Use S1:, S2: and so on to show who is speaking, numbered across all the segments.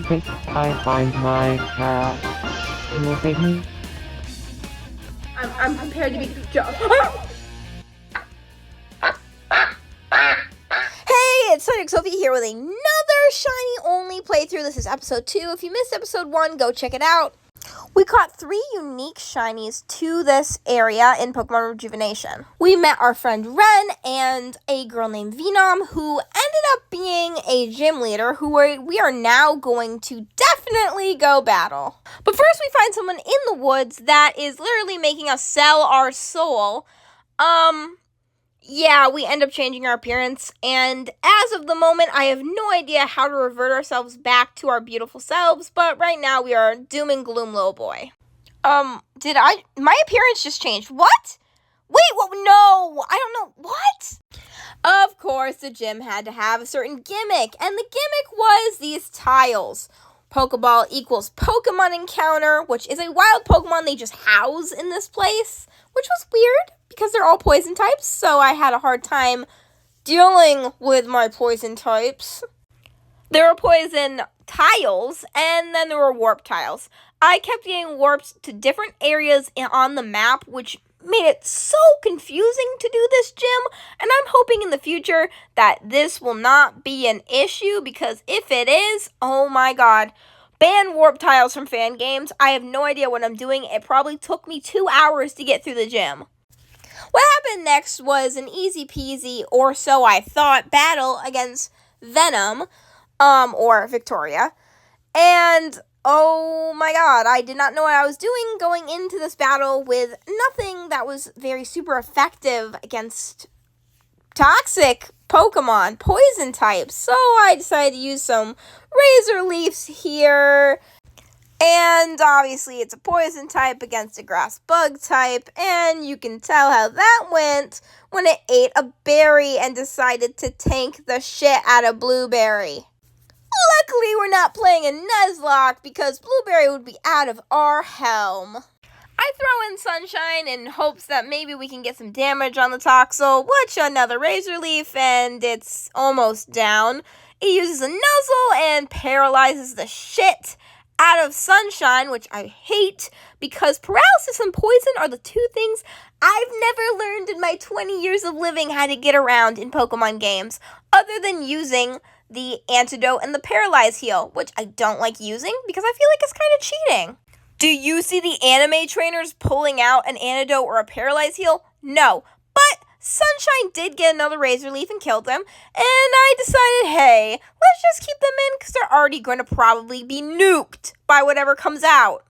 S1: Quick, I find my cat. Will save me?
S2: I'm prepared to be Hey, it's Sonic Sophie here with another Shiny Only playthrough. This is episode 2. If you missed episode 1, go check it out. We caught 3 unique shinies to this area in Pokemon Rejuvenation. We met our friend Ren and a girl named Venom who ended up being a gym leader who we are now going to definitely go battle. But first we find someone in the woods that is literally making us sell our soul. Yeah, we end up changing our appearance, and as of the moment, I have no idea how to revert ourselves back to our beautiful selves, but right now we are doom and gloom little boy. My appearance just changed. What? Wait, what? No, I don't know. What? Of course, the gym had to have a certain gimmick, and the gimmick was these tiles. Pokeball equals Pokemon encounter, which is a wild Pokemon they just house in this place, which was weird because they're all poison types, so I had a hard time dealing with my poison types. There were poison tiles, and then there were warp tiles. I kept getting warped to different areas on the map, which made it so confusing to do this gym, and I'm hoping in the future that this will not be an issue, because if it is, oh my god, ban warp tiles from fan games. I have no idea what I'm doing. It probably took me 2 hours to get through the gym. What happened next was an easy peasy, or so I thought, battle against Venom, or Victoria, and oh my god, I did not know what I was doing going into this battle with nothing that was very super effective against toxic Pokemon, poison types. So I decided to use some Razor Leafs here. And obviously it's a poison type against a grass bug type. And you can tell how that went when it ate a berry and decided to tank the shit out of Blueberry. Luckily, we're not playing a Nuzlocke because Blueberry would be out of our helm. I throw in Sunshine in hopes that maybe we can get some damage on the Toxel, which another Razor Leaf, and it's almost down. It uses a Nuzzle and paralyzes the shit out of Sunshine, which I hate, because paralysis and poison are the two things I've never learned in my 20 years of living how to get around in Pokemon games, other than using the antidote and the paralyze heal, which I don't like using because I feel like it's kind of cheating. Do you see the anime trainers pulling out an antidote or a paralyze heal? No, but Sunshine did get another Razor Leaf and killed them, and I decided, hey, let's just keep them in because they're already going to probably be nuked by whatever comes out.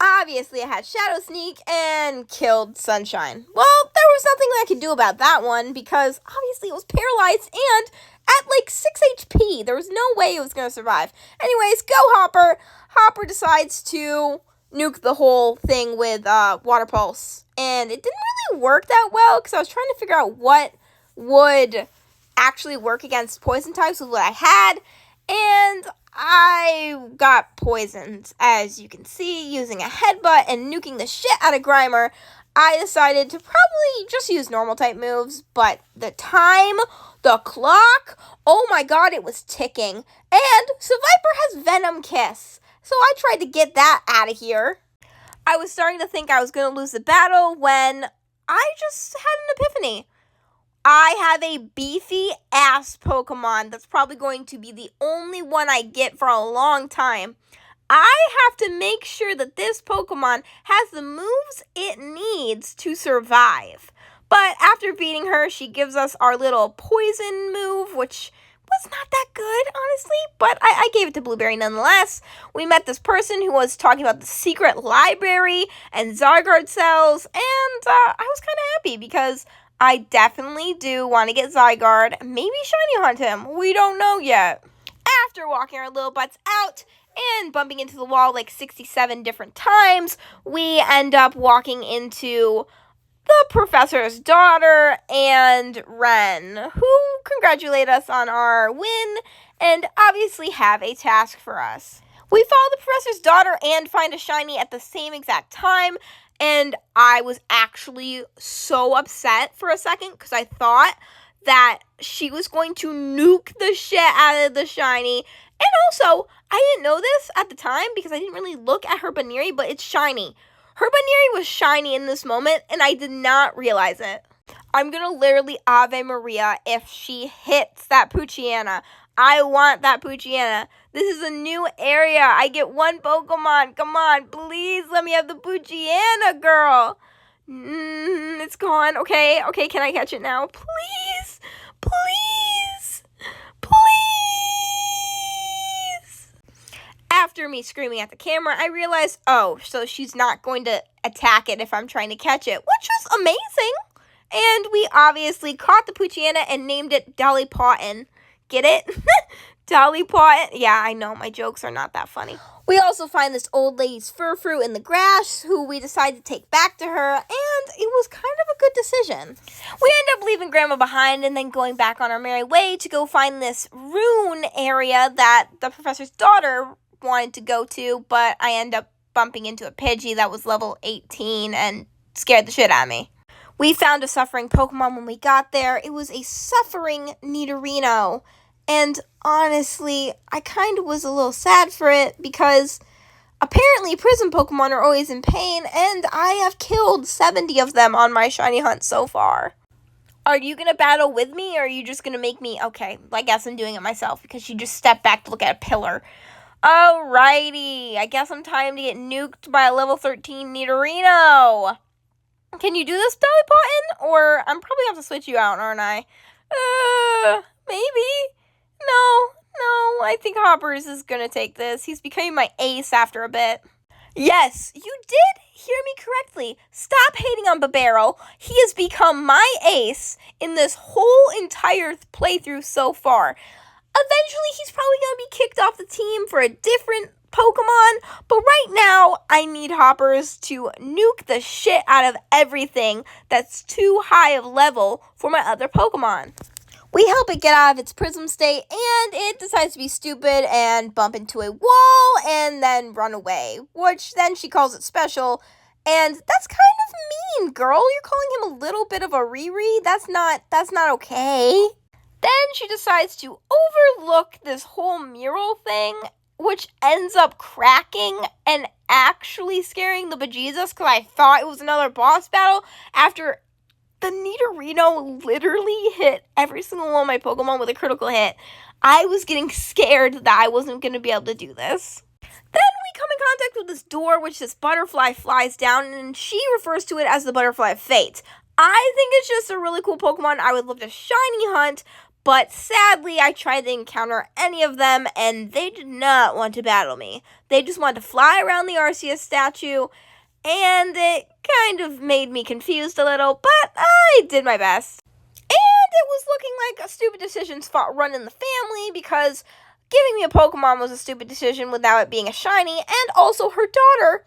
S2: Obviously, I had Shadow Sneak and killed Sunshine. Well, there was nothing I could do about that one because obviously it was paralyzed and at like 6 HP. There was no way it was going to survive. Anyways, go Hopper. Hopper decides to nuke the whole thing with Water Pulse. And it didn't really work that well because I was trying to figure out what would actually work against poison types with what I had. And I got poisoned, as you can see, using a headbutt and nuking the shit out of Grimer. I decided to probably just use normal type moves, but the time, the clock, oh my god, it was ticking. And Seviper has Venom Kiss, so I tried to get that out of here. I was starting to think I was going to lose the battle when I just had an epiphany. I have a beefy-ass Pokemon that's probably going to be the only one I get for a long time. I have to make sure that this Pokemon has the moves it needs to survive. But after beating her, she gives us our little poison move, which was not that good, honestly, but I gave it to Blueberry nonetheless. We met this person who was talking about the secret library and Zygarde cells, and I was kind of happy because I definitely do want to get Zygarde, maybe shiny hunt him, we don't know yet. After walking our little butts out and bumping into the wall like 67 different times, we end up walking into the professor's daughter and Ren, who congratulate us on our win and obviously have a task for us. We follow the professor's daughter and find a shiny at the same exact time, and I was actually so upset for a second because I thought that she was going to nuke the shit out of the shiny, And also, I didn't know this at the time because I didn't really look at her Baniri, but it's shiny. Her Baniri was shiny in this moment, and I did not realize it. I'm going to literally Ave Maria if she hits that Poochyena. I want that Poochyena. This is a new area. I get one Pokemon. Come on, please let me have the Poochyena, girl. It's gone. Okay, can I catch it now? Please, please, please. After me screaming at the camera, I realized, oh, so she's not going to attack it if I'm trying to catch it, which was amazing. And we obviously caught the Poochyena and named it Dolly Parton. Get it? Dolly Parton. Yeah, I know, my jokes are not that funny. We also find this old lady's fur fruit in the grass, who we decide to take back to her, and it was kind of a good decision. We end up leaving Grandma behind and then going back on our merry way to go find this rune area that the professor's daughter wanted to go to, but I end up bumping into a Pidgey that was level 18 and scared the shit out of me. We found a suffering Pokemon when we got there. It was a suffering Nidorino. And honestly, I kind of was a little sad for it because apparently prison Pokemon are always in pain, and I have killed 70 of them on my shiny hunt so far. Are you going to battle with me, or are you just going to make me... Okay, I guess I'm doing it myself because she just stepped back to look at a pillar. Alrighty, I guess I'm time to get nuked by a level 13 Nidorino. Can you do this, Dolly Parton? Or I'm probably going to have to switch you out, aren't I? Maybe. No, I think Hoppers is going to take this. He's becoming my ace after a bit. Yes, you did hear me correctly. Stop hating on Babero. He has become my ace in this whole entire playthrough so far. Eventually, he's probably going to be kicked off the team for a different Pokemon, but right now, I need Hoppers to nuke the shit out of everything that's too high of level for my other Pokemon. We help it get out of its prism state, and it decides to be stupid and bump into a wall and then run away, which then she calls it special, and that's kind of mean, girl. You're calling him a little bit of a Riri? That's not okay. Then she decides to overlook this whole mural thing, which ends up cracking and actually scaring the bejesus because I thought it was another boss battle after the Nidorino literally hit every single one of my Pokemon with a critical hit. I was getting scared that I wasn't going to be able to do this. Then we come in contact with this door, which this butterfly flies down, and she refers to it as the Butterfly of Fate. I think it's just a really cool Pokemon I would love to shiny hunt, but sadly, I tried to encounter any of them, and they did not want to battle me. They just wanted to fly around the Arceus statue, and it kind of made me confused a little, but I did my best. And it was looking like a stupid decision spot run in the family, because giving me a Pokemon was a stupid decision without it being a shiny, and also her daughter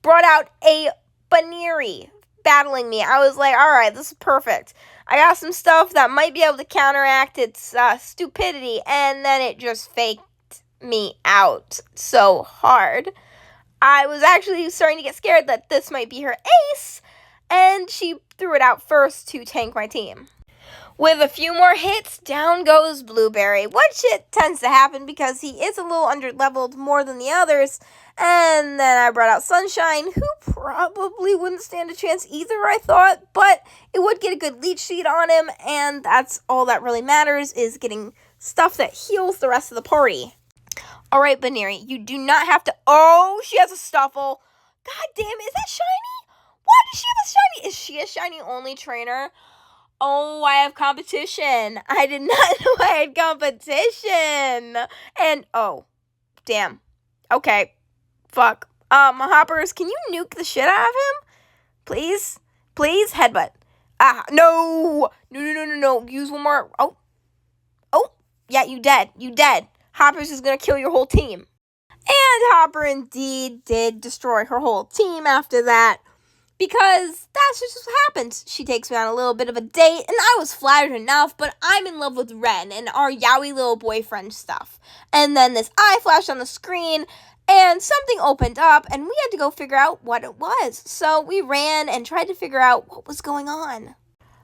S2: brought out a Baniri battling me. I was like, alright, this is perfect. I got some stuff that might be able to counteract its stupidity, and then it just faked me out so hard. I was actually starting to get scared that this might be her ace, and she threw it out first to tank my team. With a few more hits, down goes Blueberry, which it tends to happen because he is a little underleveled more than the others. And then I brought out Sunshine, who probably wouldn't stand a chance either, I thought, but it would get a good leech seed on him, and that's all that really matters, is getting stuff that heals the rest of the party. Alright, Baniri, you do not have to... Oh, she has a Stuffle. God damn it, is that shiny? Why does she have a shiny? Is she a shiny only trainer? Oh, I have competition. I did not know I had competition. And, oh, damn. Okay. Fuck. Hoppers, can you nuke the shit out of him? Please? Please? Headbutt. Ah, no. No. Use one more. Oh. Yeah, you dead. Hoppers is gonna kill your whole team. And Hopper indeed did destroy her whole team after that, because that's just what happens. She takes me on a little bit of a date, and I was flattered enough, but I'm in love with Ren and our yaoi little boyfriend stuff. And then this eye flashed on the screen, and something opened up, and we had to go figure out what it was. So we ran and tried to figure out what was going on.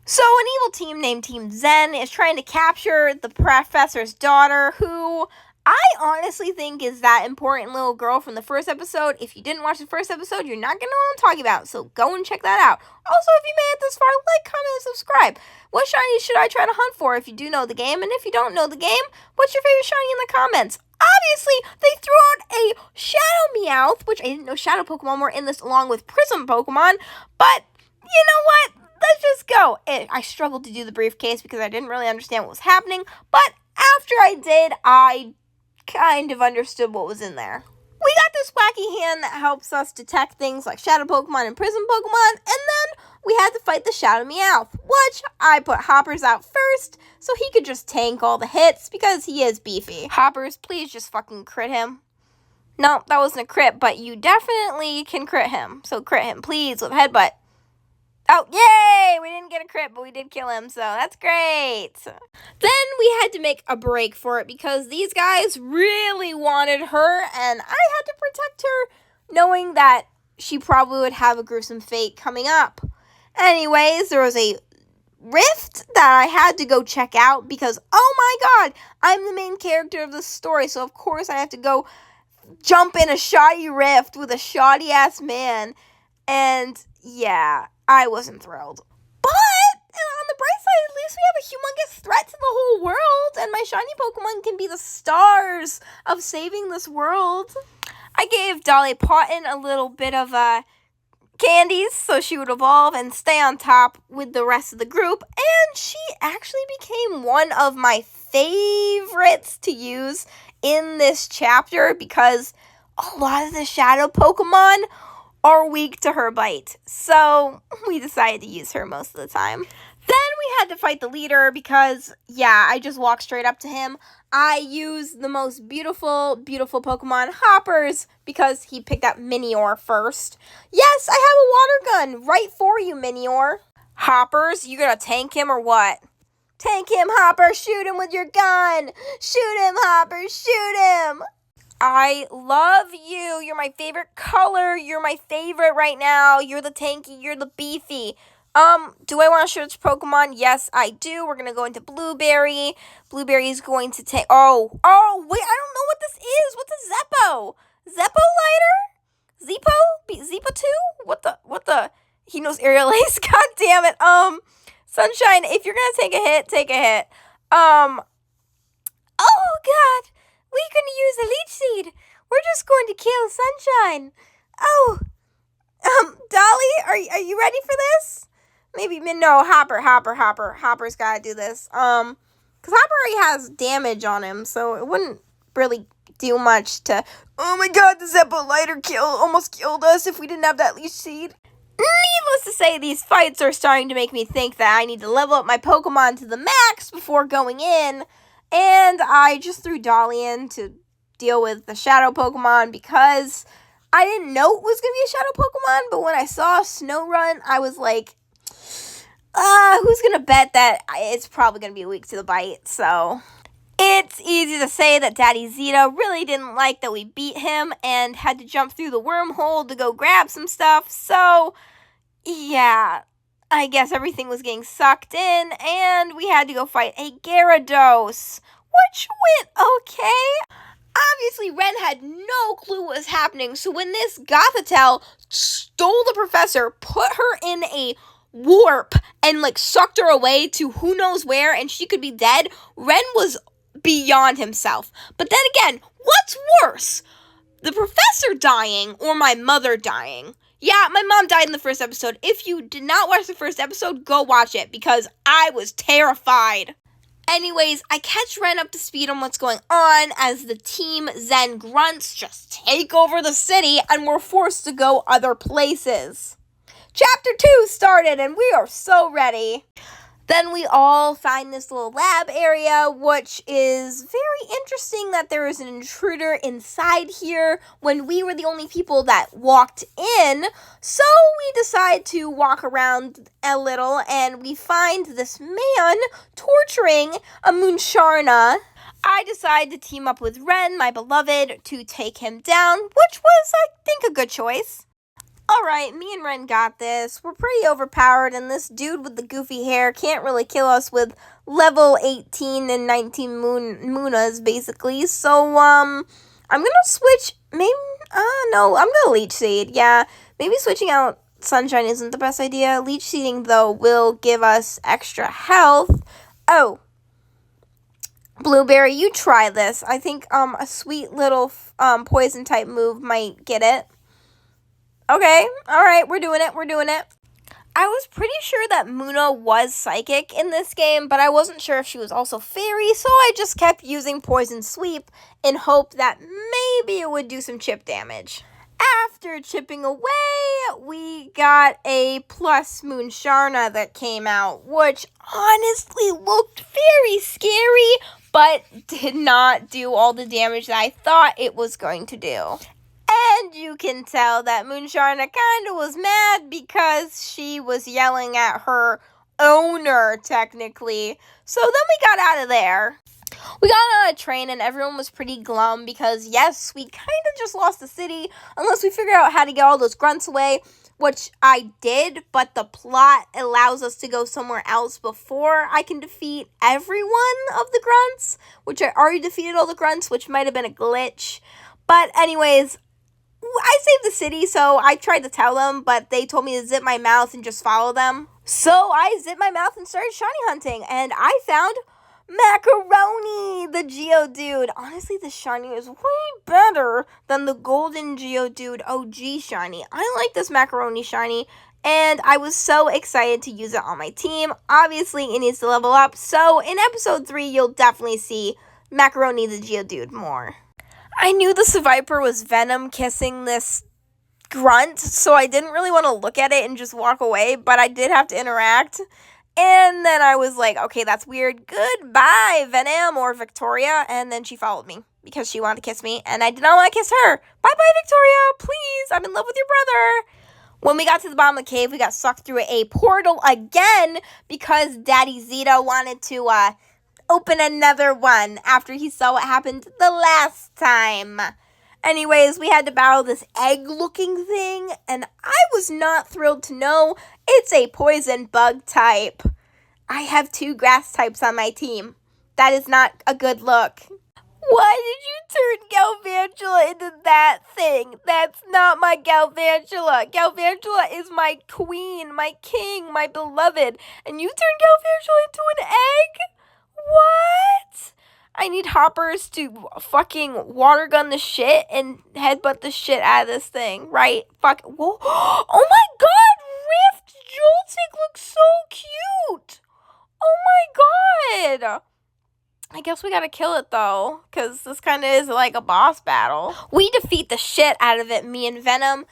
S2: So an evil team named Team Zen is trying to capture the professor's daughter, who I honestly think is that important little girl from the first episode. If you didn't watch the first episode, you're not going to know what I'm talking about, so go and check that out. Also, if you made it this far, like, comment, and subscribe. What shiny should I try to hunt for if you do know the game? And if you don't know the game, what's your favorite shiny in the comments? Obviously, they threw out a Shadow Meowth, which I didn't know Shadow Pokemon were in this along with Prism Pokemon, but you know what? Let's just go. I struggled to do the briefcase because I didn't really understand what was happening, but after I did, I kind of understood what was in there. We got this wacky hand that helps us detect things like Shadow Pokemon and Prism Pokemon, and then we had to fight the Shadow Meowth, which I put Hoppers out first so he could just tank all the hits because he is beefy. Hoppers, please just fucking crit him. No, that wasn't a crit, but you definitely can crit him. So crit him, please, with Headbutt. Oh, yay! We didn't get a crit, but we did kill him, so that's great. Then we had to make a break for it because these guys really wanted her, and I had to protect her, knowing that she probably would have a gruesome fate coming up. Anyways, there was a rift that I had to go check out because, oh my god, I'm the main character of the story, so of course I have to go jump in a shoddy rift with a shoddy-ass man, and yeah, I wasn't thrilled. But on the bright side, at least we have a humongous threat to the whole world, and my shiny Pokemon can be the stars of saving this world. I gave Dolly Parton a little bit of candies so she would evolve and stay on top with the rest of the group, and she actually became one of my favorites to use in this chapter because a lot of the shadow Pokemon are weak to her bite, so we decided to use her most of the time. Then we had to fight the leader because, yeah, I just walked straight up to him. I used the most beautiful, beautiful Pokemon, Hoppers, because he picked up Minior first. Yes, I have a water gun right for you, Minior. Hoppers, you gonna tank him or what? Tank him, Hopper, shoot him with your gun. Shoot him, Hopper, shoot him. I love you. You're my favorite color. You're my favorite right now. You're the tanky. You're the beefy. Do I want to search Pokemon? Yes, I do. We're going to go into Blueberry. Blueberry is going to take... Oh, wait, I don't know what this is. What's a Zeppo? Zeppo lighter? Zeppo? Zeppo 2? What the? He knows aerial ace. God damn it. Sunshine, if you're going to take a hit, take a hit. Oh, God. We're going to use a leech seed. We're just going to kill Sunshine. Oh. Dolly, are you ready for this? Maybe, no, Hopper. Hopper's got to do this. Because Hopper already has damage on him, so it wouldn't really do much to... Oh my god, the Zeppo lighter almost killed us if we didn't have that leech seed. Needless to say, these fights are starting to make me think that I need to level up my Pokemon to the max before going in. And I just threw Dolly in to deal with the Shadow Pokemon because I didn't know it was going to be a Shadow Pokemon, but when I saw Snorunt, I was like, who's going to bet that it's probably going to be weak to the bite? So it's easy to say that Daddy Zeta really didn't like that we beat him and had to jump through the wormhole to go grab some stuff. So yeah, I guess everything was getting sucked in, and we had to go fight a Gyarados, which went okay. Obviously, Ren had no clue what was happening, so when this Gothitelle stole the professor, put her in a warp, and, sucked her away to who knows where, and she could be dead, Ren was beyond himself. But then again, what's worse? The professor dying or my mother dying? Yeah, my mom died in the first episode. If you did not watch the first episode, go watch it because I was terrified. Anyways, I catch Ren up to speed on what's going on as the Team Zen Grunts just take over the city and we're forced to go other places. Chapter 2 started and we are so ready. Then we all find this little lab area, which is very interesting that there is an intruder inside here when we were the only people that walked in. So we decide to walk around a little and we find this man torturing a Muncharna. I decide to team up with Ren, my beloved, to take him down, which was, I think, a good choice. Alright, me and Ren got this. We're pretty overpowered, and this dude with the goofy hair can't really kill us with level 18 and 19 Moonas, basically. So, I'm gonna switch, maybe, no, I'm gonna Leech Seed, yeah. Maybe switching out Sunshine isn't the best idea. Leech Seeding, though, will give us extra health. Oh, Blueberry, you try this. I think, a sweet little, poison-type move might get it. Okay, alright, we're doing it. I was pretty sure that Muna was psychic in this game, but I wasn't sure if she was also fairy, so I just kept using Poison Sweep in hope that maybe it would do some chip damage. After chipping away, we got a plus Moonsharna that came out, which honestly looked very scary, but did not do all the damage that I thought it was going to do. And you can tell that Moonsharna kind of was mad because she was yelling at her owner, technically. So then we got out of there. We got on a train and everyone was pretty glum because, yes, we kind of just lost the city unless we figure out how to get all those grunts away, which I did, but the plot allows us to go somewhere else before I can defeat every one of the grunts, which I already defeated all the grunts, which might have been a glitch. But anyways, I saved the city, so I tried to tell them, but they told me to zip my mouth and just follow them. So I zipped my mouth and started shiny hunting, and I found Macaroni, the Geodude. Honestly, the shiny is way better than the golden Geodude OG shiny. I like this Macaroni shiny, and I was so excited to use it on my team. Obviously, it needs to level up, so in episode 3, you'll definitely see Macaroni, the Geodude more. I knew the Seviper was Venom kissing this grunt, so I didn't really want to look at it and just walk away, but I did have to interact. And then I was like, okay, that's weird. Goodbye, Venom or Victoria. And then she followed me because she wanted to kiss me, and I did not want to kiss her. Bye-bye, Victoria. Please, I'm in love with your brother. When we got to the bottom of the cave, we got sucked through a portal again because Daddy Zeta wanted to, open another one after he saw what happened the last time. Anyways, we had to battle this egg-looking thing, and I was not thrilled to know it's a poison bug type. I have 2 grass types on my team. That is not a good look. Why did you turn Galvantula into that thing? That's not my Galvantula. Galvantula is my queen, my king, my beloved, and you turned Galvantula into an egg? What? I need hoppers to fucking water gun the shit and headbutt the shit out of this thing, right? Fuck. Whoa. Oh my god! Rift Joltik looks so cute! Oh my god! I guess we gotta kill it though, because this kind of is like a boss battle. We defeat the shit out of it, me and Venom,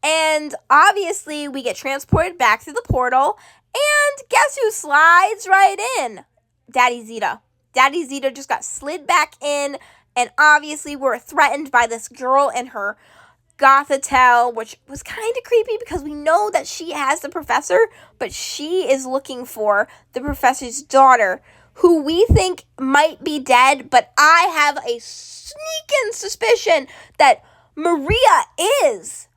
S2: and obviously we get transported back through the portal, and guess who slides right in? Daddy Zeta. Daddy Zeta just got slid back in, and obviously we're threatened by this girl and her Gothitelle, which was kind of creepy because we know that she has the professor, but she is looking for the professor's daughter, who we think might be dead, but I have a sneaking suspicion that Maria is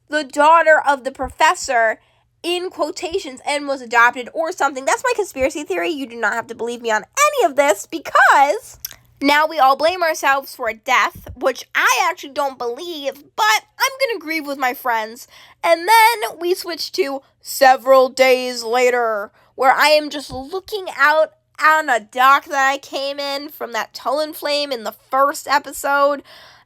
S2: the daughter of the professor, in quotations, and was adopted or something. That's my conspiracy theory. You do not have to believe me on any of this because now we all blame ourselves for a death, which I actually don't believe, but I'm going to grieve with my friends. And then we switch to several days later, where I am just looking out on a dock that I came in from that Talonflame in the first episode.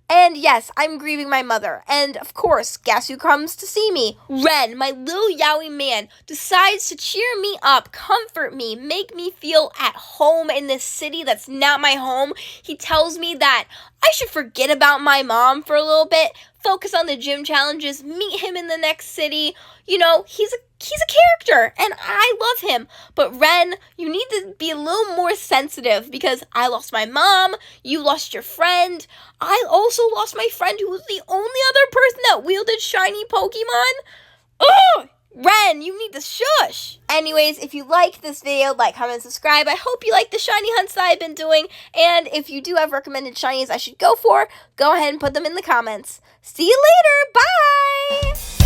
S2: And yes, I'm grieving my mother. And of course, guess who comes to see me? Ren, my little yaoi man, decides to cheer me up, comfort me, make me feel at home in this city that's not my home. He tells me that I should forget about my mom for a little bit, focus on the gym challenges, meet him in the next city. You know, he's a character, and I love him. But Ren, you need to be a little more sensitive because I lost my mom, you lost your friend. I also lost my friend who was the only other person that wielded shiny Pokemon. Ugh! Ren, you need to shush. Anyways, if you liked this video, like, comment, subscribe. I hope you like the shiny hunts that I've been doing. And if you do have recommended shinies I should go for, go ahead and put them in the comments. See you later. Bye!